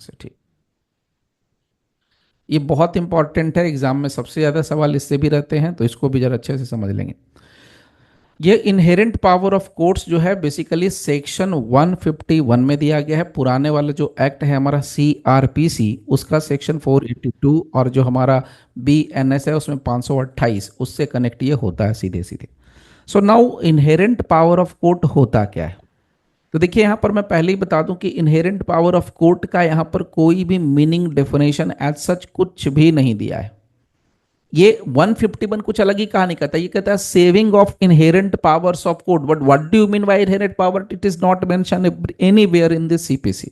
से, ठीक। ये बहुत इंपॉर्टेंट है, एग्जाम में सबसे ज्यादा सवाल इससे भी रहते हैं, तो इसको भी जरा अच्छे से समझ लेंगे। ये इनहेरेंट पावर ऑफ कोर्ट्स जो है बेसिकली सेक्शन 151 में दिया गया है। पुराने वाला जो एक्ट है हमारा सीआरपीसी, उसका सेक्शन 482, और जो हमारा बीएनएस है उसमें 528, उससे कनेक्ट ये होता है सीधे सीधे। So now inherent power of court होता क्या है? तो देखिए यहां पर मैं पहले ही बता दूं कि इनहेरेंट पावर ऑफ कोर्ट का यहां पर कोई भी मीनिंग डेफिनेशन एज सच कुछ भी नहीं दिया है। ये 151 कुछ अलग ही कहानी कहता है। ये कहता है saving of inherent powers of court, but what do you mean bye inherent power? It is not mention anywhere in this CPC.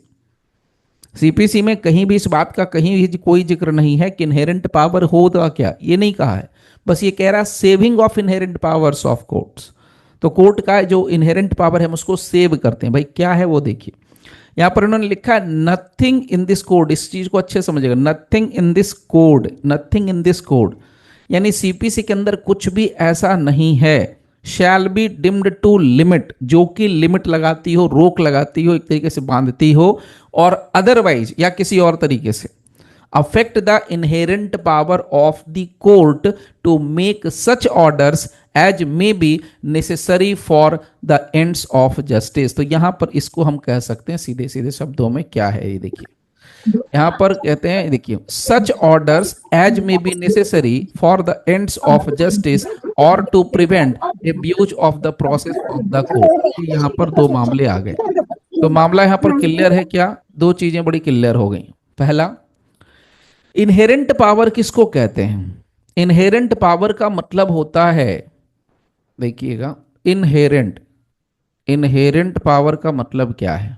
CPC में कहीं भी इस बात का कहीं भी कोई जिक्र नहीं है कि इनहेरेंट पावर होगा क्या, ये नहीं कहा है। बस ये कह रहा है saving of inherent powers of courts. तो कोर्ट का जो इनहेरेंट पावर है हम उसको सेव करते हैं। भाई क्या है वो देखिए, यहां पर उन्होंने लिखा है नथिंग इन दिस कोड। इस चीज को अच्छे समझिएगा, nothing in this code, nothing in this code, यानी सीपीसी के अंदर कुछ भी ऐसा नहीं है shall be deemed to limit, जो कि लिमिट लगाती हो, रोक लगाती हो, एक तरीके से बांधती हो, और अदरवाइज या किसी और तरीके से affect the inherent power of the court to make such orders as may be necessary for the ends of justice। तो यहां पर इसको हम कह सकते हैं सीधे सीधे शब्दों में क्या है, ये देखिए यहां पर कहते हैं, देखिए such orders as may be necessary for the ends of justice or to prevent abuse of the process of the court. यहां पर दो मामले आ गए। तो मामला यहां पर क्लियर है क्या? दो चीजें बड़ी क्लियर हो गई। पहला, इनहेरेंट पावर किसको कहते हैं? इनहेरेंट पावर का मतलब होता है, देखिएगा, इनहेरेंट, इनहेरेंट पावर का मतलब क्या है?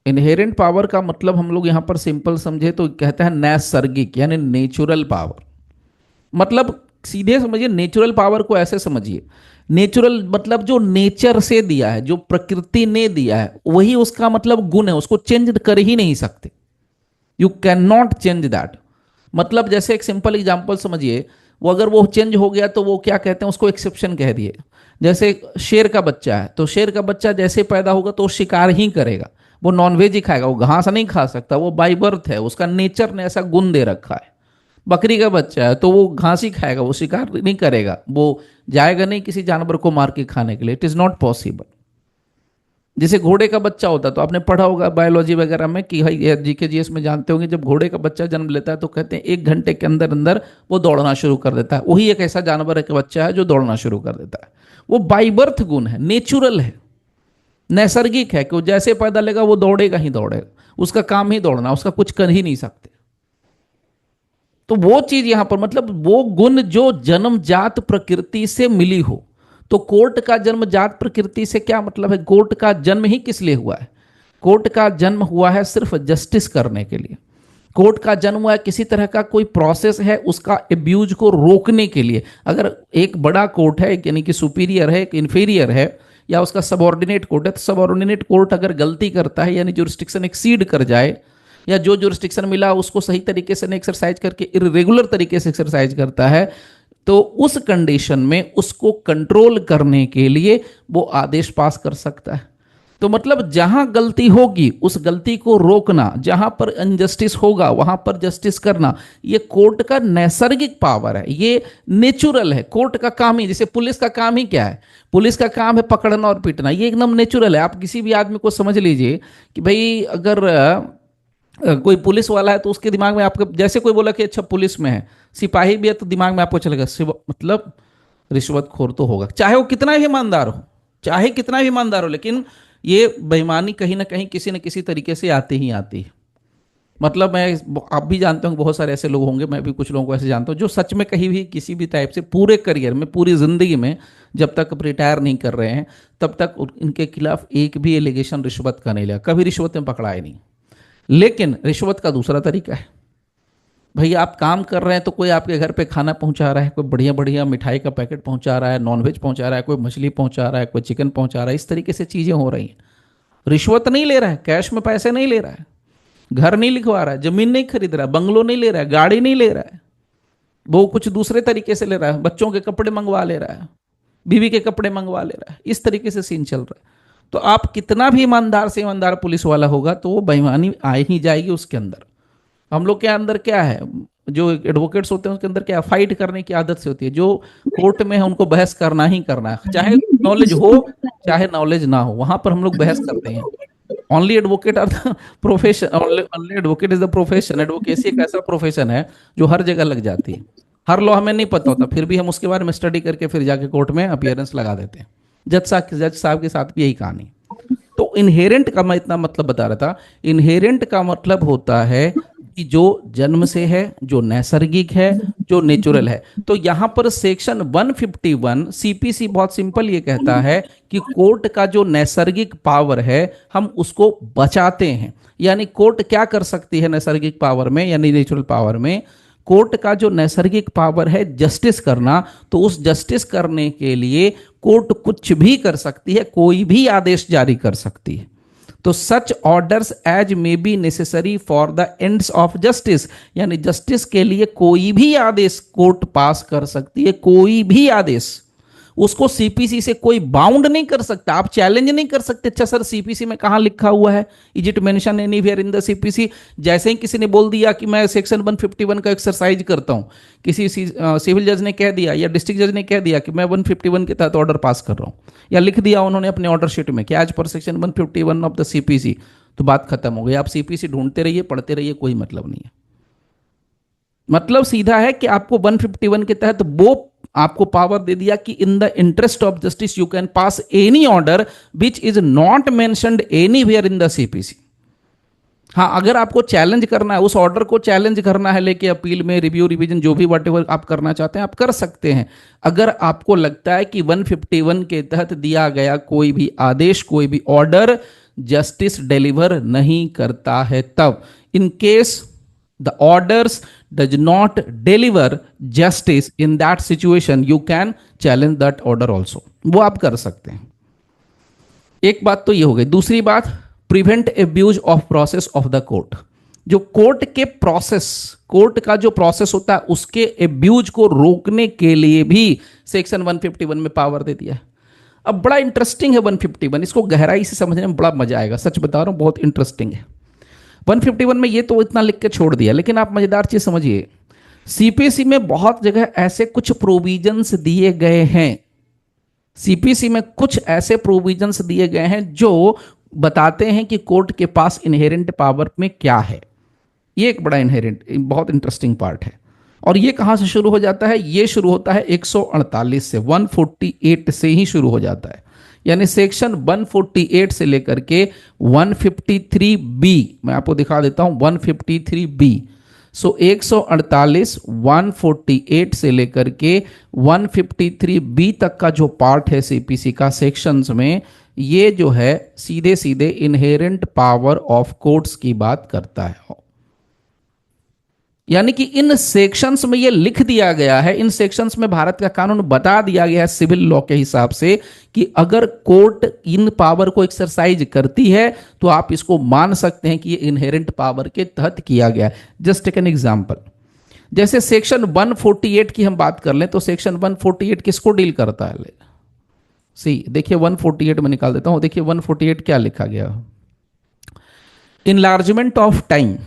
इनहेरेंट पावर का मतलब हम लोग यहां पर सिंपल समझे तो कहते हैं नैसर्गिक, यानी नेचुरल पावर। मतलब सीधे समझिए, नेचुरल पावर को ऐसे समझिए, नेचुरल मतलब जो नेचर से दिया है, जो प्रकृति ने दिया है, वही उसका मतलब गुण है, उसको चेंज कर ही नहीं सकते। You can not change that. मतलब जैसे एक सिंपल एग्जांपल समझिए, वो अगर वो चेंज हो गया तो वो क्या कहते हैं, उसको एक्सेप्शन कह दिए। जैसे शेर का बच्चा है, तो शेर का बच्चा जैसे पैदा होगा तो वो शिकार ही करेगा, वो नॉनवेज ही खाएगा, वो घास नहीं खा सकता, वो बाई बर्थ है, उसका नेचर ने ऐसा गुण दे रखा है। बकरी का बच्चा है तो वो घास ही खाएगा, वो शिकार नहीं करेगा, वो जाएगा नहीं किसी जानवर को मार के खाने के लिए, इट इज नॉट पॉसिबल। जैसे घोड़े का बच्चा होता है, तो आपने पढ़ा होगा बायोलॉजी वगैरह में कि भाई जीके जीएस में जानते होंगे, जब घोड़े का बच्चा जन्म लेता है तो कहते हैं 1 घंटे के अंदर अंदर वो दौड़ना शुरू कर देता है। वही एक ऐसा जानवर है, का बच्चा है जो दौड़ना शुरू कर देता है। वो बाई बर्थ गुण है, नेचुरल है, नैसर्गिक है कि वो जैसे पैदा लेगा वो दौड़ेगा ही दौड़ेगा, उसका काम ही दौड़ना, उसका कुछ कर ही नहीं सकते। तो वो चीज यहां पर मतलब वो गुण जो जन्मजात प्रकृति से मिली हो। तो कोर्ट का जन्मजात प्रकृति से क्या मतलब है? कोर्ट का जन्म ही किस लिए हुआ है? कोर्ट का जन्म हुआ है सिर्फ जस्टिस करने के लिए। कोर्ट का जन्म हुआ है, किसी तरह का कोई प्रोसेस है उसका एब्यूज को रोकने के लिए। अगर एक बड़ा कोर्ट है, यानी कि सुपीरियर है, एक इंफीरियर है, या उसका सबऑर्डिनेट कोर्ट है, तो सबऑर्डिनेट कोर्ट अगर गलती करता है, यानी जुरिस्डिक्शन एक्सीड कर जाए, या जो जुरिस्डिक्शन मिला उसको सही तरीके से नहीं एक्सरसाइज करके इरेगुलर तरीके से एक्सरसाइज करता है, तो उस कंडीशन में उसको कंट्रोल करने के लिए वो आदेश पास कर सकता है। तो मतलब जहां गलती होगी उस गलती को रोकना, जहां पर अनजस्टिस होगा वहां पर जस्टिस करना, ये कोर्ट का नैसर्गिक पावर है, ये नेचुरल है। कोर्ट का काम ही, जैसे पुलिस का काम ही क्या है? पुलिस का काम है पकड़ना और पीटना, ये एकदम नेचुरल है। आप किसी भी आदमी को समझ लीजिए कि भाई अगर कोई पुलिस वाला है तो उसके दिमाग में आपके, जैसे कोई बोला कि अच्छा पुलिस में है, सिपाही भी है, तो दिमाग में आपको चलेगा मतलब रिश्वतखोर तो होगा, चाहे वो कितना भी ईमानदार हो, चाहे कितना भी ईमानदार हो, लेकिन ये बेईमानी कहीं ना कहीं किसी न किसी तरीके से आती ही आती है। मतलब मैं, आप भी जानते हो बहुत सारे ऐसे लोग होंगे, मैं भी कुछ लोगों को ऐसे जानता हूँ जो सच में कहीं भी किसी भी टाइप से पूरे करियर में, पूरी जिंदगी में, जब तक रिटायर नहीं कर रहे हैं तब तक इनके खिलाफ एक भी एलिगेशन रिश्वत का नहीं लिया, कभी रिश्वत में पकड़ा ही नहीं। लेकिन रिश्वत का दूसरा तरीका है, भैया आप काम कर रहे हैं तो कोई आपके घर पे खाना पहुंचा रहा है, कोई बढ़िया बढ़िया मिठाई का पैकेट पहुंचा रहा है, नॉनवेज पहुंचा रहा है, कोई मछली पहुंचा रहा है, कोई चिकन पहुंचा रहा है, इस तरीके से चीजें हो रही हैं। रिश्वत नहीं ले रहा है, कैश में पैसे नहीं ले रहा है, घर नहीं लिखवा रहा है, जमीन नहीं खरीद रहा है, बंगलो नहीं ले रहा है, गाड़ी नहीं ले रहा है, वो कुछ दूसरे तरीके से ले रहा है, बच्चों के कपड़े मंगवा ले रहा है, बीवी के कपड़े मंगवा ले रहा है, इस तरीके से सीन चल रहा है। तो आप कितना भी ईमानदार से ईमानदार पुलिस वाला होगा तो वो बेईमानी आ ही जाएगी उसके अंदर। हम लोग के अंदर क्या है, जो एडवोकेट्स होते हैं उसके अंदर क्या फाइट करने की आदत से होती है। जो कोर्ट में है उनको बहस करना ही करना है, चाहे नॉलेज हो चाहे नॉलेज ना हो, वहां पर हम लोग बहस करते हैं। Only advocate are the profession, only advocate is the profession. Advocacy एक ऐसा प्रोफेशन है जो हर जगह लग जाती है। हर लॉ हमें नहीं पता होता, फिर भी हम उसके बारे में स्टडी करके फिर जाके कोर्ट में अपीयरेंस लगा देते हैं। जज साहब के साथ भी यही कहानी। तो इनहेरेंट का मैं इतना मतलब बता रहा था। इनहेरेंट का मतलब होता है कि जो जन्म से है, जो नैसर्गिक है, जो नेचुरल है। तो यहां पर सेक्शन 151 सीपीसी बहुत सिंपल ये कहता है कि कोर्ट का जो नैसर्गिक पावर है हम उसको बचाते हैं। यानी कोर्ट क्या कर सकती है नैसर्गिक पावर में यानी नेचुरल पावर में? कोर्ट का जो नैसर्गिक पावर है जस्टिस करना, तो उस जस्टिस करने के लिए कोर्ट कुछ भी कर सकती है, कोई भी आदेश जारी कर सकती है। तो such orders as may be necessary for the ends of justice, यानी जस्टिस के लिए कोई भी आदेश कोर्ट पास कर सकती है, कोई भी आदेश। उसको सीपीसी से कोई बाउंड नहीं कर सकता, आप चैलेंज नहीं कर सकते। अच्छा सर सीपीसी में कहां लिखा हुआ है? Is it mention anywhere in the CPC? जैसे ही किसी ने बोल दिया कि मैं सेक्शन 151 का एक्सरसाइज करता हूं, किसी सिविल जज ने कह दिया या डिस्ट्रिक्ट जज ने कह दिया कि मैं 151 के तहत ऑर्डर पास कर रहा हूं, या लिख दिया उन्होंने अपने ऑर्डर शीट में कि as per section 151 of the CPC, तो बात खत्म हो गई। आप सीपीसी ढूंढते रहिए, पढ़ते रहिए, कोई मतलब नहीं है। मतलब सीधा है कि आपको 151 के तहत वो आपको पावर दे दिया कि in the interest of justice U can pass any order which is not mentioned anywhere in the CPC. हाँ, अगर आपको चैलेंज करना है, उस ऑर्डर को चैलेंज करना है लेके अपील में, रिव्यू, रिवीजन, जो भी वट एवर आप करना चाहते हैं आप कर सकते हैं। अगर आपको लगता है कि 151 के तहत दिया गया कोई भी आदेश, कोई भी ऑर्डर जस्टिस डिलीवर नहीं करता है, तब in case the orders does not deliver justice, in that situation you can challenge that order also, वो आप कर सकते हैं। एक बात तो ये हो गई। दूसरी बात, prevent abuse of process of the court. जो कोर्ट के प्रोसेस, कोर्ट का जो प्रोसेस होता है उसके एब्यूज को रोकने के लिए भी सेक्शन 151 में पावर दे दिया है। अब बड़ा इंटरेस्टिंग है 151, इसको गहराई से समझने में बड़ा मजा आएगा, सच बता रहा हूं बहुत इंटरेस्टिंग है। 151 में ये तो इतना लिख के छोड़ दिया, लेकिन आप मजेदार चीज समझिए, सीपीसी में बहुत जगह ऐसे कुछ प्रोविजंस दिए गए हैं, सीपीसी में कुछ ऐसे प्रोविजंस दिए गए हैं जो बताते हैं कि कोर्ट के पास इनहेरेंट पावर में क्या है। ये एक बड़ा इनहेरेंट बहुत इंटरेस्टिंग पार्ट है। और ये कहां से शुरू हो जाता है? ये शुरू होता है 148 से, 148 से ही शुरू हो जाता है। यानी सेक्शन 148 से लेकर के 153 बी, मैं आपको दिखा देता हूं 153 बी। सो 148, 148 से लेकर के 153 बी तक का जो पार्ट है सीपीसी का सेक्शंस में, ये जो है सीधे सीधे इनहेरेंट पावर ऑफ कोर्ट्स की बात करता है। यानी कि इन सेक्शंस में ये लिख दिया गया है, इन सेक्शंस में भारत का कानून बता दिया गया है सिविल लॉ के हिसाब से कि अगर कोर्ट इन पावर को एक्सरसाइज करती है तो आप इसको मान सकते हैं कि ये इनहेरेंट पावर के तहत किया गया है। जस्ट टेक एन एग्जांपल, जैसे सेक्शन 148 की हम बात कर लें तो सेक्शन 148 किसको डील करता है? सी देखिए 148 में निकाल देता हूं, देखिए 148 क्या लिखा गया? Enlargement of time,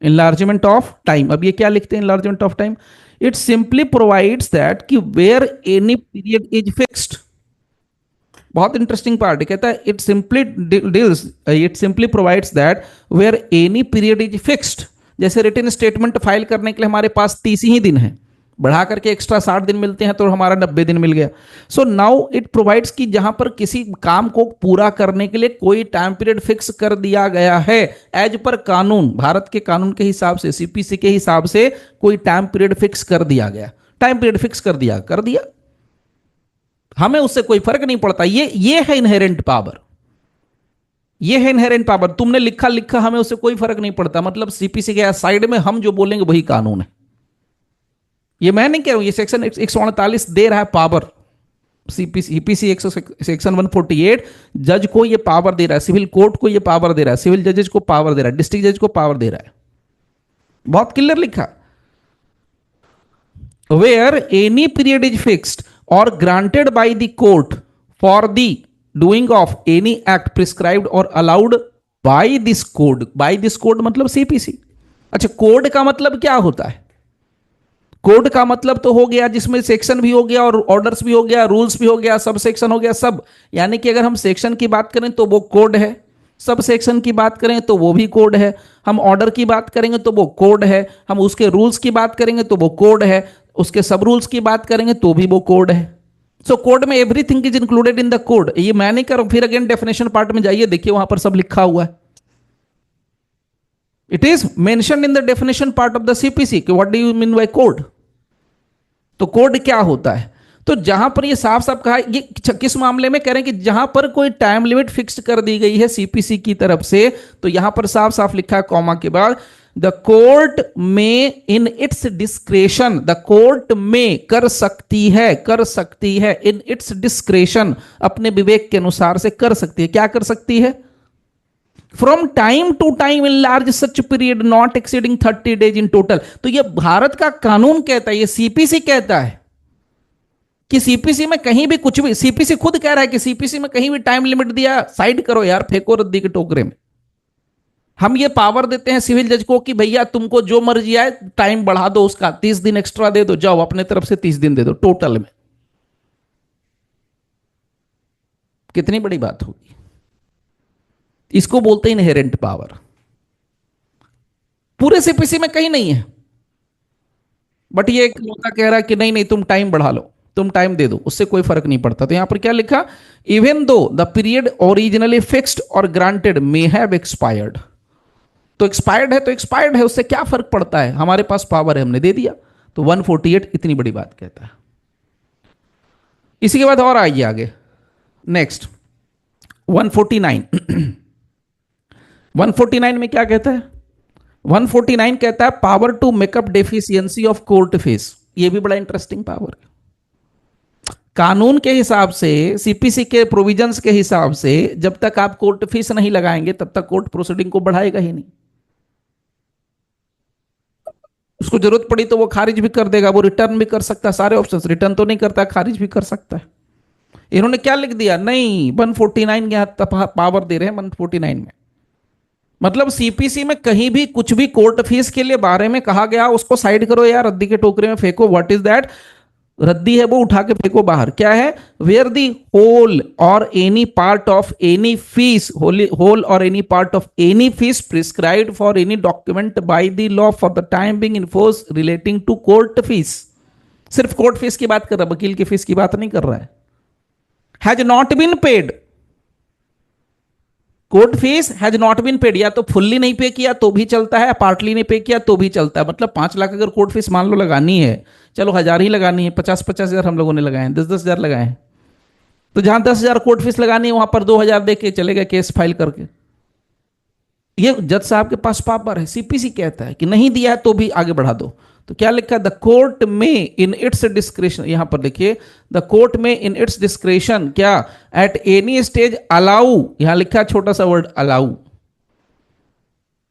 enlargement of time. अब ये क्या लिखते हैं enlargement of time? It simply provides that कि where any period is fixed. बहुत इंटरेस्टिंग पार्ट कहता है it simply provides that where any period is fixed. जैसे रिटन स्टेटमेंट फाइल करने के लिए हमारे पास 30 ही दिन है, बढ़ा करके एक्स्ट्रा 60 दिन मिलते हैं तो हमारा 90 दिन मिल गया। सो नाउ इट प्रोवाइड्स कि जहां पर किसी काम को पूरा करने के लिए कोई टाइम पीरियड फिक्स कर दिया गया है एज पर कानून, भारत के कानून के हिसाब से, सीपीसी के हिसाब से कोई टाइम पीरियड फिक्स कर दिया गया, टाइम पीरियड फिक्स कर दिया, हमें उससे कोई फर्क नहीं पड़ता। ये है इनहेरेंट पावर, ये है इनहेरेंट पावर। तुमने लिखा हमें उससे कोई फर्क नहीं पड़ता, मतलब सीपीसी के साइड में हम जो बोलेंगे वही कानून है। ये मैं नहीं कह रहा हूं, ये सेक्शन 148 दे रहा है पावर। सीपीसी सेक्शन 148 जज को ये पावर दे रहा है, सिविल कोर्ट को ये पावर दे रहा है, सिविल जजेस को पावर दे रहा है, डिस्ट्रिक्ट जज को पावर दे रहा है। बहुत क्लियर लिखा, where any period is fixed or granted by the court for the doing of any act prescribed or allowed by this code. By this code मतलब सीपीसी। अच्छा, कोड का मतलब क्या होता है? कोड का मतलब तो हो गया जिसमें सेक्शन भी हो गया और ऑर्डर्स भी हो गया, रूल्स भी हो गया, सब सेक्शन हो गया, सब। यानी कि अगर हम सेक्शन की बात करें तो वो कोड है, सब सेक्शन की बात करें तो वो भी कोड है, हम ऑर्डर की बात करेंगे तो वो कोड है, हम उसके रूल्स की बात करेंगे तो वो कोड है, उसके सब रूल्स की बात करेंगे तो भी वो कोड है। सो कोड में everything is included in the code. ये मैं नहीं कर, फिर अगेन डेफिनेशन पार्ट में जाइए, देखिए वहां पर सब लिखा हुआ है। It is mention in the definition part of the CPC कि what do you mean by code. तो कोड क्या होता है? तो जहां पर ये साफ साफ कहा, ये किस मामले में कह रहे हैं कि जहां पर कोई टाइम लिमिट फिक्स कर दी गई है सीपीसी की तरफ से, तो यहां पर साफ साफ लिखा है कॉमा के बाद, द कोर्ट में in its discretion, the court में कर सकती है, कर सकती है, इन इट्स डिस्क्रेशन, अपने विवेक के अनुसार से कर सकती है। क्या कर सकती है? From time to time in large such period not exceeding 30 days in total. तो ये भारत का कानून कहता है, ये सीपीसी कहता है कि सीपीसी में कहीं भी कुछ भी, सीपीसी खुद कह रहा है कि सीपीसी में कहीं भी टाइम लिमिट दिया, साइड करो यार, फेंको रद्दी के टोकरे में। हम ये पावर देते हैं सिविल जज को कि भैया तुमको जो मर्जी आए टाइम बढ़ा दो, उसका 30 दिन एक्स्ट्रा दे दो, जाओ अपने तरफ से 30 दिन दे दो टोटल में। कितनी बड़ी बात होगी। इसको बोलते हैं इनहेरेंट पावर। पूरे सीपीसी में कहीं नहीं है, बट ये एक लौता कह रहा है कि नहीं नहीं तुम टाइम बढ़ा लो, तुम टाइम दे दो, उससे कोई फर्क नहीं पड़ता। तो यहां पर क्या लिखा? Even though the period originally fixed or granted may have expired. तो एक्सपायर्ड है तो एक्सपायर्ड है, उससे क्या फर्क पड़ता है, हमारे पास पावर है, हमने दे दिया। तो 148 इतनी बड़ी बात कहता है। इसी के बाद और आइए आगे, नेक्स्ट 149। 149 में क्या कहता है? 149 कहता है power to make up deficiency of court fees. ये भी बड़ा इंटरेस्टिंग पावर है। कानून के हिसाब से, सीपीसी के प्रोविजंस के हिसाब से, जब तक आप कोर्ट फीस नहीं लगाएंगे तब तक कोर्ट प्रोसीडिंग को बढ़ाएगा ही नहीं। उसको जरूरत पड़ी तो वो खारिज भी कर देगा, वो रिटर्न भी कर सकता है, सारे ऑप्शंस, रिटर्न तो नहीं करता, खारिज भी कर सकता है। इन्होंने क्या लिख दिया? नहीं, 149 यहां पावर दे रहे हैं 149 में। मतलब सीपीसी में कहीं भी कुछ भी कोर्ट फीस के लिए बारे में कहा गया, उसको साइड करो यार, रद्दी के टोकरे में फेंको। What is that? रद्दी है वो उठा के फेंको बाहर। क्या है? Where the whole or any part of any fee, whole or any part of any fee prescribed for any document by the law for the time being in force relating to court fee. सिर्फ court fee की बात कर रहा है, वकील की fees की बात नहीं कर रहा है। Has not been paid, court fees has not been paid, या तो फुल्ली नहीं पे किया तो भी चलता है, पार्टली नहीं पे किया तो भी चलता है। मतलब 5 लाख अगर कोर्ट फीस मान लो लगानी है, चलो 1000 ही लगानी है, 50-50 हजार हम लोगों ने लगाए, 10-10 हजार लगाए हैं, तो जहां 10 हजार कोर्ट फीस लगानी है वहां पर 2000 दे के चले गए केस फाइल करके। ये जज साहब के पास पावर है। सीपीसी कहता है कि नहीं दिया है तो भी आगे बढ़ा दो। तो क्या लिखा? द कोर्ट में इन इट्स डिस्क्रेशन, यहां पर देखिए, द कोर्ट में इन इट्स डिस्क्रेशन, क्या? एट एनी स्टेज अलाउ, यहां लिखा छोटा सा वर्ड अलाउ।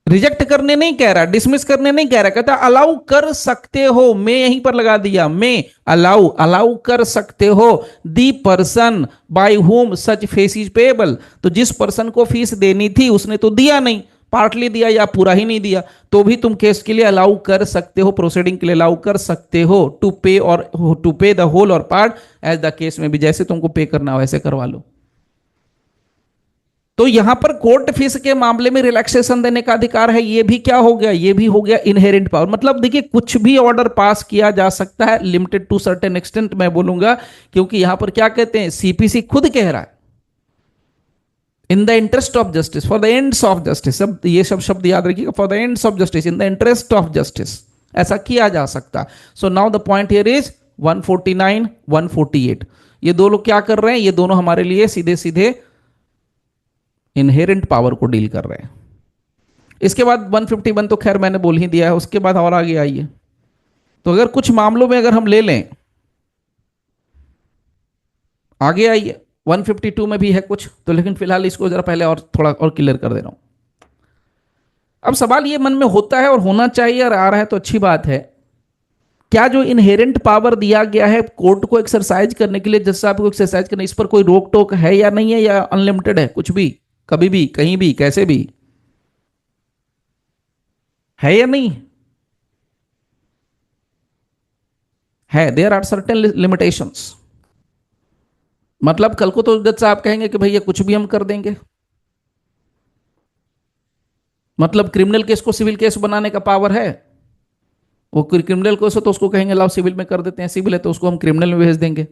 रिजेक्ट करने नहीं कह रहा, डिसमिस करने नहीं कह रहा, कहता अलाउ कर सकते हो। मैं यहीं पर लगा दिया, मैं अलाउ, अलाउ कर सकते हो the person by home such fees is payable. तो जिस पर्सन को फीस देनी थी उसने तो दिया नहीं, पार्टली दिया या पूरा ही नहीं दिया, तो भी तुम केस के लिए अलाउ कर सकते हो, प्रोसीडिंग के लिए अलाउ कर सकते हो टू पे, और टू पे द होल और पार्ट एज द केस में भी, जैसे तुमको पे करना हो वैसे करवा लो। तो यहां पर कोर्ट फीस के मामले में रिलैक्सेशन देने का अधिकार है। ये भी क्या हो गया? ये भी हो गया इनहेरेंट पावर। मतलब देखिए, कुछ भी ऑर्डर पास किया जा सकता है, लिमिटेड टू सर्टेन एक्सटेंट मैं बोलूंगा, क्योंकि यहां पर क्या कहते हैं, सीपीसी खुद कह रहा है in the interest of justice, for the ends of justice. सब ये सब शब्द याद रखिएगा, for the ends of justice, in the interest of justice, ऐसा किया जा सकता। So now the point here is 149, 148, ये दो लोग क्या कर रहे हैं? ये दोनों हमारे लिए सीधे सीधे इनहेरेंट पावर को डील कर रहे हैं। इसके बाद 151 तो खैर मैंने बोल ही दिया है, उसके बाद और आगे आइए। तो अगर कुछ मामलों में अगर हम ले लें, आगे आइए, 152 में भी है कुछ तो, लेकिन फिलहाल इसको जरा पहले और थोड़ा और क्लियर कर दे रहा हूं। अब सवाल ये मन में होता है और होना चाहिए, और आ रहा है तो अच्छी बात है, क्या जो इनहेरेंट पावर दिया गया है कोर्ट को एक्सरसाइज करने के लिए, जज साहब को एक्सरसाइज करने, इस पर कोई रोक टोक है या नहीं है, या अनलिमिटेड है, कुछ भी कभी भी कहीं भी कैसे भी है या नहीं है? There are certain limitations. मतलब कल को तो जज साहब कहेंगे कि भैया कुछ भी हम कर देंगे। मतलब क्रिमिनल केस को सिविल केस बनाने का पावर है। वो क्रिमिनल केस हो तो उसको कहेंगे लाओ सिविल में कर देते हैं, सिविल है तो उसको हम क्रिमिनल में भेज देंगे।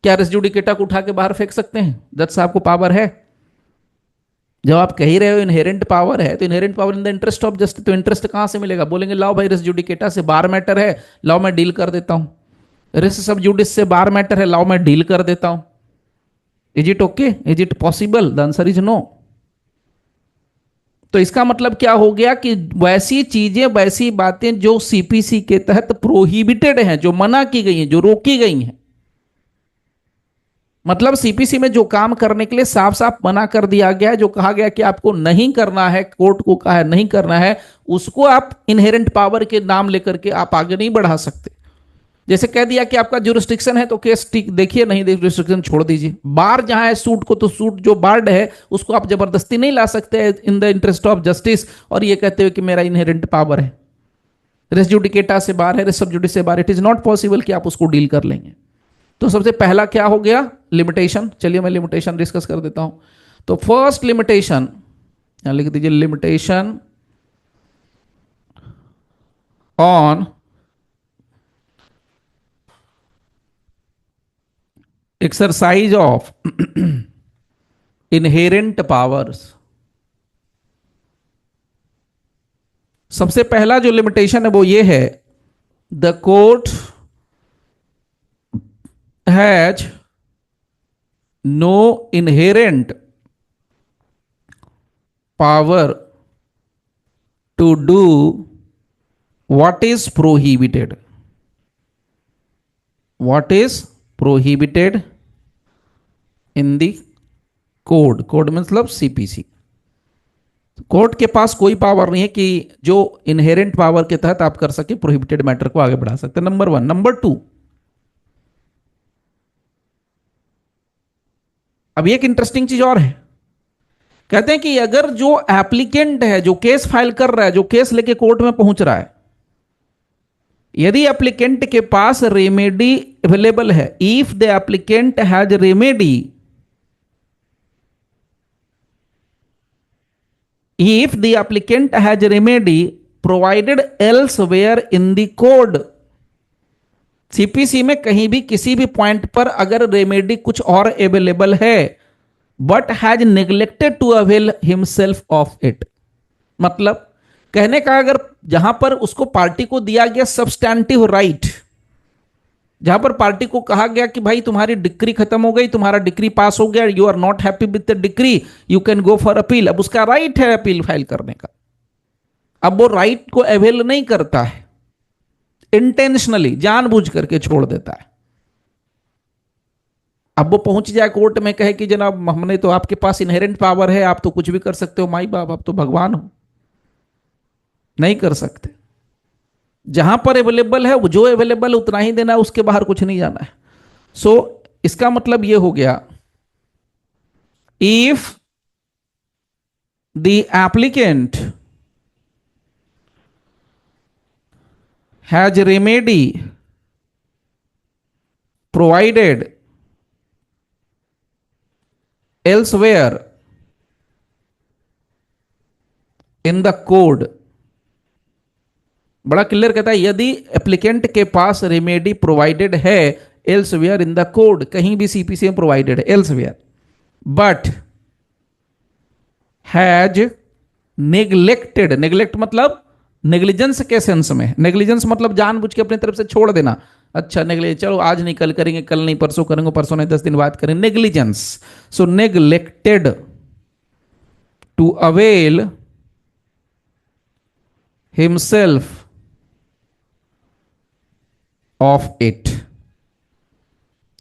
क्या रेस जुडिकेटा को उठा के बाहर फेंक सकते हैं? जज साहब को पावर है। जब आप कह ही रहे हो इनहेरेंट पावर है, तो inherent power in the interest of justice, तो इंटरेस्ट कहां से मिलेगा? बोलेंगे लाओ भाई रेस जुडिकेटा से बार मैटर है, लाओ मैं डील कर देता हूं। रेस सब जुडिस से बार मैटर है, लाओ मैं डील कर देता हूं। Is it okay? Is it possible? The answer is no. तो इसका मतलब क्या हो गया कि वैसी चीजें, वैसी बातें जो सीपीसी के तहत प्रोहिबिटेड हैं, जो मना की गई हैं, जो रोकी गई हैं, मतलब सीपीसी में जो काम करने के लिए साफ साफ मना कर दिया गया है, जो कहा गया कि आपको नहीं करना है, कोर्ट को कहा है नहीं करना है, उसको आप इनहेरेंट पावर के नाम लेकर के आप आगे नहीं बढ़ा सकते। जैसे कह दिया कि आपका जुरिस्डिक्शन है तो केस ठीक देखिए, नहीं जुरिस्डिक्शन छोड़ दीजिए। बार जहां है सूट को, तो सूट जो बार्ड है उसको आप जबरदस्ती नहीं ला सकते in the interest of justice, और ये कहते हुए कि मेरा इनहेरेंट पावर है। रेस जुडिकेटा से बाहर है, रेस सब जुडिस से बाहर, इट इज नॉट पॉसिबल कि आप उसको डील कर लेंगे। तो सबसे पहला क्या हो गया? लिमिटेशन। चलिए मैं लिमिटेशन डिस्कस कर देता हूं। तो फर्स्ट लिमिटेशन यहां लिख दीजिए, limitation on exercise of inherent powers. सबसे पहला जो लिमिटेशन है वो ये है, the court has no inherent power to do what is prohibited, what is prohibited in the code मतलब सीपीसी। कोर्ट के पास कोई पावर नहीं है कि जो इनहेरेंट पावर के तहत आप कर सके, प्रोहिबिटेड मैटर को आगे बढ़ा सकते। Number one. नंबर टू, अब एक इंटरेस्टिंग चीज और है। कहते हैं कि अगर जो एप्लीकेंट है, जो केस फाइल कर रहा है, जो केस लेके कोर्ट में पहुंच रहा है, यदि एप्लीकेंट के पास रेमेडी अवेलेबल है, if the applicant has remedy, if the applicant has remedy provided elsewhere in the code, CPC में कहीं भी किसी भी पॉइंट पर अगर रेमेडी कुछ और अवेलेबल है, but has neglected to avail himself of it, मतलब कहने का अगर जहां पर उसको पार्टी को दिया गया सब्सटैंटिव राइट, जहां पर पार्टी को कहा गया कि भाई तुम्हारी डिक्री खत्म हो गई, तुम्हारा डिक्री पास हो गया, you are not happy with the decree, you can go for appeal, अब उसका राइट है अपील फाइल करने का, अब वो राइट को अवेल नहीं करता है, इंटेंशनली जानबूझ करके छोड़ देता है। अब वो पहुंच जाए कोर्ट में, कहे कि जनाब हमने तो, आपके पास इनहेरेंट पावर है, आप तो कुछ भी कर सकते हो, माई बाप आप तो भगवान हो, नहीं कर सकते। जहां पर अवेलेबल है, वो जो अवेलेबल है उतना ही देना है, उसके बाहर कुछ नहीं जाना है। सो इसका मतलब ये हो गया, if the applicant has remedy provided elsewhere in the code, बड़ा क्लियर कहता है, यदि एप्लीकेंट के पास रेमेडी प्रोवाइडेड है एल्सवेयर इन द कोड, कहीं भी सीपीसी में प्रोवाइडेड है elsewhere, but has neglected, neglect मतलब नेग्लिजेंस के सेंस में, नेग्लिजेंस मतलब जानबूझ के अपनी तरफ से छोड़ देना, अच्छा नेग्लिजेंस, चलो आज नहीं कल करेंगे, कल नहीं परसों करेंगे, परसों नहीं 10 दिन बाद करेंगे, negligence. So neglected to avail himself of it,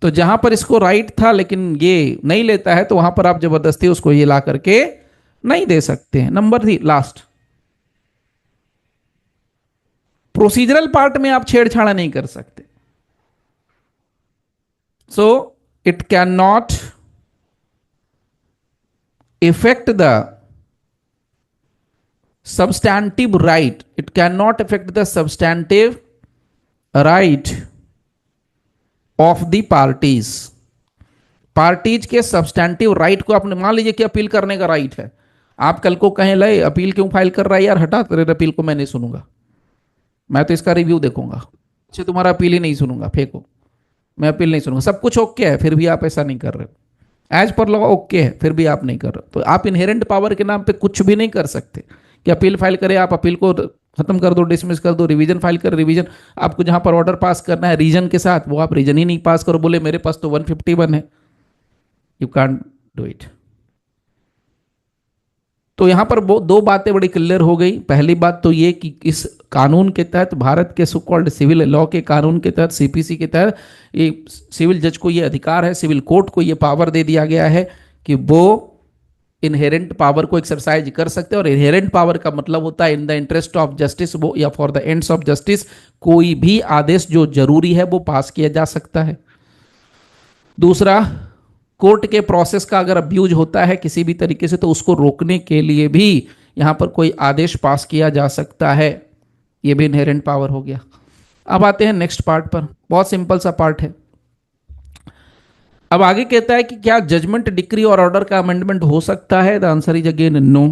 तो जहां पर इसको राइट था लेकिन ये नहीं लेता है, तो वहां पर आप जबरदस्ती उसको ये ला करके नहीं दे सकते हैं। नंबर 3 लास्ट, प्रोसीजरल पार्ट में आप छेड़छाड़ नहीं कर सकते। So it can not effect the substantive right, it cannot affect the substantive right of the parties। Parties के सब्सटैंटिव राइट को आपने मान लीजिए कि अपील करने का राइट है, आप कल को कहें ले अपील क्यों फाइल कर रहा है यार, हटा तेरे अपील को मैं नहीं सुनूंगा, मैं तो इसका रिव्यू देखूंगा, अच्छा तुम्हारा अपील ही नहीं सुनूंगा, फेंको, मैं अपील नहीं सुनूंगा, सब कुछ ओके है फिर भी आप ऐसा नहीं कर रहे हो, एज पर लॉ ओके है फिर भी आप नहीं कर रहे हो, तो आप इनहेरेंट पावर के नाम पे कुछ भी नहीं कर सकते कि अपील फाइल करें, आप अपील को खत्म कर दो, डिसमिस कर दो, रिवीजन फाइल कर, रिवीजन आपको जहां पर ऑर्डर पास करना है रीजन के साथ, वो आप रीजन ही नहीं पास करो, बोले मेरे पास तो 151 है, यू कांट डू इट। तो यहां पर दो बातें बड़ी क्लियर हो गई। पहली बात तो ये कि इस कानून के तहत, भारत के सो कॉल्ड सिविल लॉ के कानून के तहत, सीपीसी के तहत, ये सिविल जज को ये अधिकार है, सिविल कोर्ट को ये पावर दे दिया गया है कि वो इनहेरेंट पावर को एक्सरसाइज कर सकते हैं, और इनहेरेंट पावर का मतलब होता है in the interest of justice, वो या for the ends of justice, कोई भी आदेश जो जरूरी है वो पास किया जा सकता है। दूसरा, कोर्ट के प्रोसेस का अगर अब्यूज होता है किसी भी तरीके से तो उसको रोकने के लिए भी यहां पर कोई आदेश पास किया जा सकता है, ये भी इनहेरेंट पावर हो गया। अब आते हैं नेक्स्ट पार्ट पर, बहुत सिंपल सा पार्ट है। अब आगे कहता है कि क्या जजमेंट, डिक्री और ऑर्डर का अमेंडमेंट हो सकता है, the answer is again no.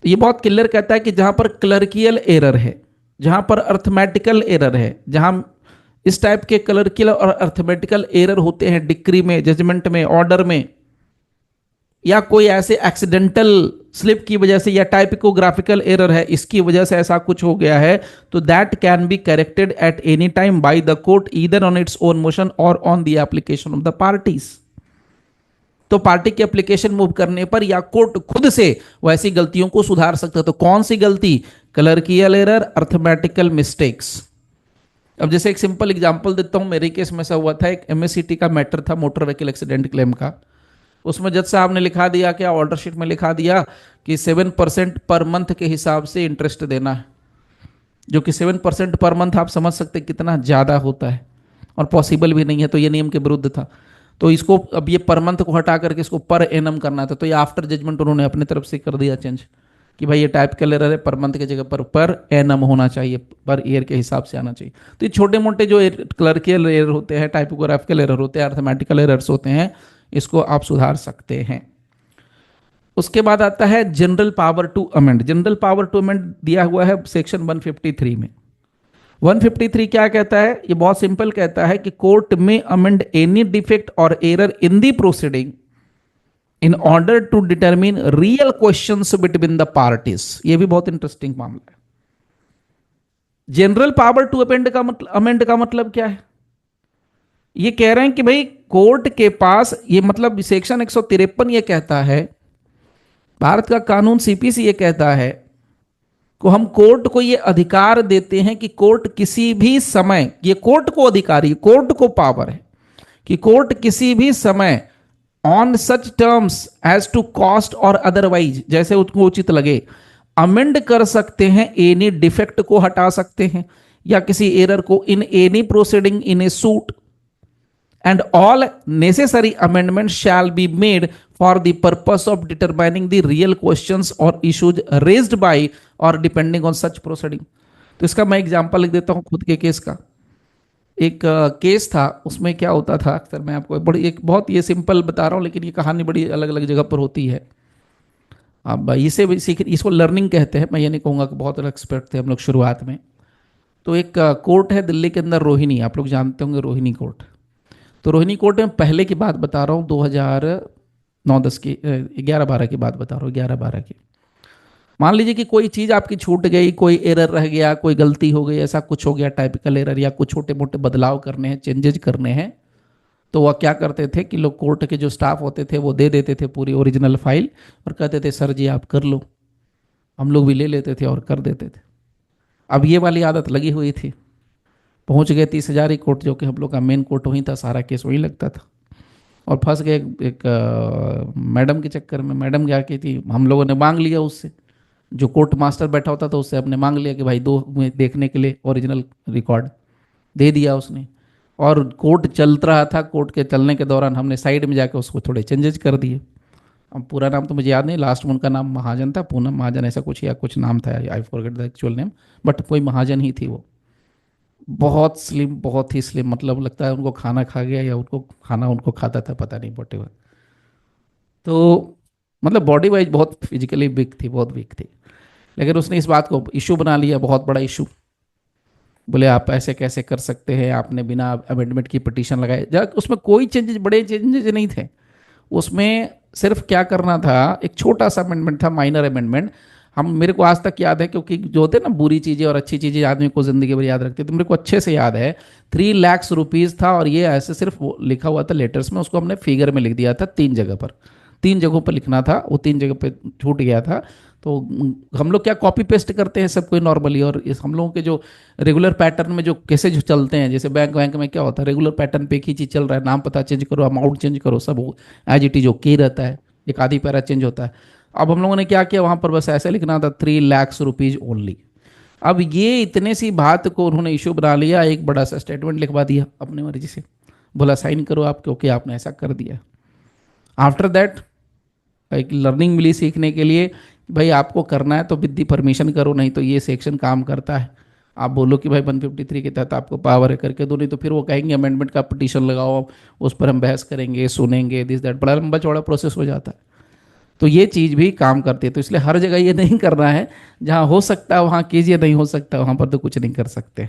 ये बहुत क्लियर कहता है कि जहां पर क्लर्कियल एरर है, जहां पर अर्थमेटिकल एरर है, जहां इस टाइप के क्लर्कियल और अर्थमेटिकल एरर होते हैं डिक्री में, जजमेंट में, ऑर्डर में, या कोई ऐसे एक्सीडेंटल स्लिप की वजह से या टाइपिकोग्राफिकल एरर है इसकी वजह से ऐसा कुछ हो गया है, तो that can be corrected at any time by the court either on its own motion or on the application of the parties. तो पार्टी की एप्लीकेशन मूव करने पर या कोर्ट खुद से वैसी गलतियों को सुधार सकता है। तो कौन सी गलती? Clerical error, arithmetical mistakes. अब जैसे एक सिंपल एग्जांपल देता हूं, मेरे केस में ऐसा हुआ था, एक एमएससीटी का मैटर था, मोटर व्हीकल एक्सीडेंट क्लेम का। उसमें जज साहब ने लिखा दिया, क्या ऑर्डर शीट में लिखा दिया कि 7% पर मंथ के हिसाब से इंटरेस्ट देना है, जो कि 7% पर मंथ आप समझ सकते कितना ज़्यादा होता है और पॉसिबल भी नहीं है, तो ये नियम के विरुद्ध था। तो इसको अब ये पर मंथ को हटा करके इसको पर एनम करना था, तो ये आफ्टर जजमेंट उन्होंने अपने तरफ से कर दिया चेंज कि भाई ये टाइप का एरर है, पर मंथ की जगह पर एनम होना चाहिए, पर ईयर के हिसाब से आना चाहिए। तो ये छोटे मोटे जो क्लर्कियल एरर होते हैं, टाइपोग्राफिकल एरर होते हैं, अर्थमेटिकल एरर्स होते हैं, इसको आप सुधार सकते हैं। उसके बाद आता है general power to amend. General power to amend दिया हुआ है सेक्शन 153 में। 153 क्या कहता है? ये बहुत सिंपल कहता है कि कोर्ट में अमेंड एनी डिफेक्ट और error in the proceeding in order to determine real questions between the parties. ये भी बहुत इंटरेस्टिंग मामला है। जनरल पावर टू अमेंड का मतलब क्या है? ये कह रहे हैं कि भाई कोर्ट के पास, ये मतलब सेक्शन 153 ये कहता है, भारत का कानून सीपीसी ये कहता है को हम कोर्ट को ये अधिकार देते हैं कि कोर्ट किसी भी समय, ये कोर्ट को अधिकारी, कोर्ट को पावर है कि कोर्ट किसी भी समय on such terms as to cost और अदरवाइज, जैसे उसको उचित लगे, अमेंड कर सकते हैं, एनी डिफेक्ट को हटा सकते हैं या किसी एरर को, in any proceeding in A suit, and all necessary amendments shall be made for the purpose of determining the real questions or issues raised by or depending on such proceeding। तो इसका मैं example लिख देता हूं खुद के case का। एक केस था, उसमें क्या होता था, अक्सर मैं आपको बड़ी एक बहुत ये सिंपल बता रहा हूं, लेकिन ये कहानी बड़ी अलग अलग जगह पर होती है। अब इसे भी सीख, इसको लर्निंग कहते हैं, मैं ये नहीं कहूँगा कि बहुत एक्सपर्ट थे हम लोग शुरुआत में। तो एक कोर्ट है दिल्ली के अंदर, रोहिणी, आप लोग जानते होंगे रोहिणी कोर्ट। तो रोहिणी कोर्ट में पहले की बात बता रहा हूँ, 2009-10 की, 11-12 की बात बता रहा हूँ, 11-12 की। मान लीजिए कि कोई चीज़ आपकी छूट गई, कोई एरर रह गया, कोई गलती हो गई, ऐसा कुछ हो गया, टाइपिकल एरर, या कुछ छोटे मोटे बदलाव करने हैं, चेंजेज करने हैं। तो वह क्या करते थे कि लोग कोर्ट के जो स्टाफ होते थे वो दे देते थे पूरी ओरिजिनल फाइल और कहते थे सर जी आप कर लो। हम लोग भी ले लेते थे और कर देते थे। अब ये वाली आदत लगी हुई थी। पहुंच गए 30,000 ही कोर्ट, जो कि हम लोग का मेन कोर्ट वहीं था, सारा केस वहीं लगता था। और फंस गए एक मैडम के चक्कर में। मैडम क्या की थी, हम लोगों ने मांग लिया उससे जो कोर्ट मास्टर बैठा होता था उससे हमने मांग लिया कि भाई दो में देखने के लिए ओरिजिनल रिकॉर्ड, दे दिया उसने। और कोर्ट चल रहा था, कोर्ट के चलने के दौरान हमने साइड में जाकर उसको थोड़े चेंजेस कर दिए। अब पूरा नाम तो मुझे याद नहीं, लास्ट में उनका नाम महाजन था, पूनम महाजन ऐसा कुछ या कुछ नाम था, I forget the actual name, but कोई महाजन ही थी वो। बहुत स्लिम, बहुत ही स्लिम, मतलब लगता है उनको खाना खा गया या उनको खाना उनको खाता था, पता नहीं वट। तो मतलब बॉडी वाइज बहुत फिजिकली वीक थी, बहुत वीक थी। लेकिन उसने इस बात को इशू बना लिया, बहुत बड़ा इशू। बोले आप ऐसे कैसे कर सकते हैं, आपने बिना अमेंडमेंट की पिटीशन लगाए। जब उसमें कोई चेंजेस, बड़े चेंजेस नहीं थे उसमें, सिर्फ क्या करना था, एक छोटा सा अमेंडमेंट था, माइनर अमेंडमेंट। हम, मेरे को आज तक याद है, क्योंकि जो होते हैं ना बुरी चीज़ें और अच्छी चीज़ें आदमी को ज़िंदगी भर याद रखते, तो मेरे को अच्छे से याद है। 3 लाख रुपीज़ था और ये ऐसे सिर्फ लिखा हुआ था लेटर्स में, उसको हमने फिगर में लिख दिया था 3 जगह पर, 3 जगहों पर लिखना था, वो 3 जगह पे छूट गया था। तो हम लोग क्या कॉपी पेस्ट करते हैं सब कोई नॉर्मली, और इस हम लोगों के जो रेगुलर पैटर्न में जो कैसे जो चलते हैं, जैसे बैंक बैंक में क्या होता है, रेगुलर पैटर्न पे एक ही चीज़ चल रहा है, नाम पता चेंज करो, अमाउंट चेंज करो, सब एज इट इज ओके रहता है, एक आधी पैरा चेंज होता है। अब हम लोगों ने क्या किया, वहां पर बस ऐसे लिखना था 3 लाख रुपीज ओनली। अब ये इतने सी बात को उन्होंने इशू बना लिया, एक बड़ा सा स्टेटमेंट लिखवा दिया अपनी मर्जी से, बोला साइन करो आप क्योंकि आपने ऐसा कर दिया। आफ्टर दैट एक लर्निंग मिली सीखने के लिए, भाई आपको करना है तो विद दी परमिशन करो, नहीं तो ये सेक्शन काम करता है। आप बोलो कि भाई 153 के तहत आपको पावर है, करके दो, नहीं तो फिर वो कहेंगे अमेंडमेंट का पिटीशन लगाओ, उस पर हम बहस करेंगे, सुनेंगे, दिस दैट, बड़ा लंबा चौड़ा प्रोसेस हो जाता है। तो ये चीज़ भी काम करती है, तो इसलिए हर जगह ये नहीं करना है, जहाँ हो सकता है वहाँ कीजिए, नहीं हो सकता वहाँ पर तो कुछ नहीं कर सकते।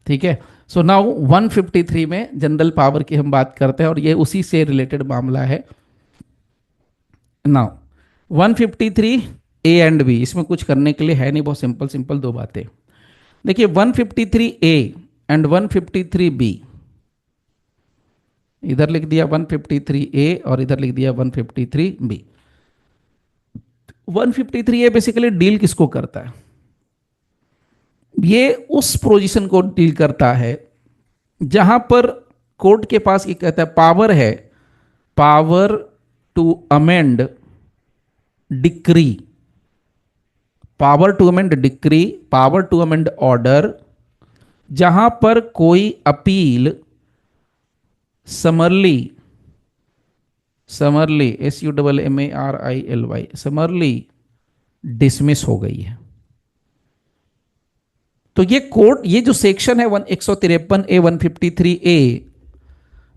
ठीक है। सो नाउ 153 में जनरल पावर की हम बात करते हैं और ये उसी से रिलेटेड मामला है। नाउ 153 ए एंड बी, इसमें कुछ करने के लिए है नहीं, बहुत सिंपल सिंपल दो बातें। देखिए 153 ए एंड 153 बी, इधर लिख दिया 153 ए और इधर लिख दिया 153 बी। 153 ए बेसिकली डील किसको करता है, ये उस पोजीशन को डील करता है जहां पर कोर्ट के पास ये कहता है पावर है, power to amend decree, power to amend decree, power to amend order, जहां पर कोई appeal summarily, summarily SUMMARILY, summarily dismiss हो गई है। तो ये कोर्ट, ये जो सेक्शन है 153A 153A,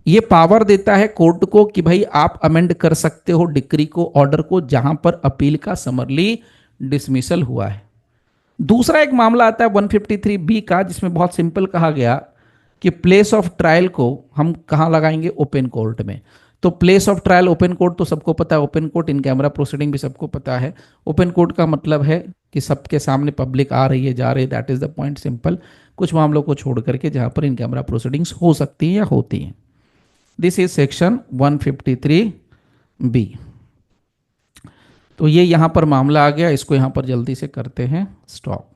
ये पावर देता है कोर्ट को कि भाई आप अमेंड कर सकते हो डिक्री को, ऑर्डर को, जहां पर अपील का समरली डिसमिसल हुआ है। दूसरा एक मामला आता है 153B का, जिसमें बहुत सिंपल कहा गया कि प्लेस ऑफ ट्रायल को हम कहां लगाएंगे, ओपन कोर्ट में। तो place of trial open court तो सबको पता है, open court in camera proceeding भी सबको पता है। ओपन कोर्ट का मतलब है कि सबके सामने पब्लिक आ रही है, जा रही है, that is the point, simple. कुछ मामलों को छोड़ करके जहां पर इन कैमरा प्रोसीडिंग्स हो सकती हैं या होती हैं। This is section 153B। तो ये यहां पर मामला आ गया, इसको यहां पर जल्दी से करते हैं स्टॉप।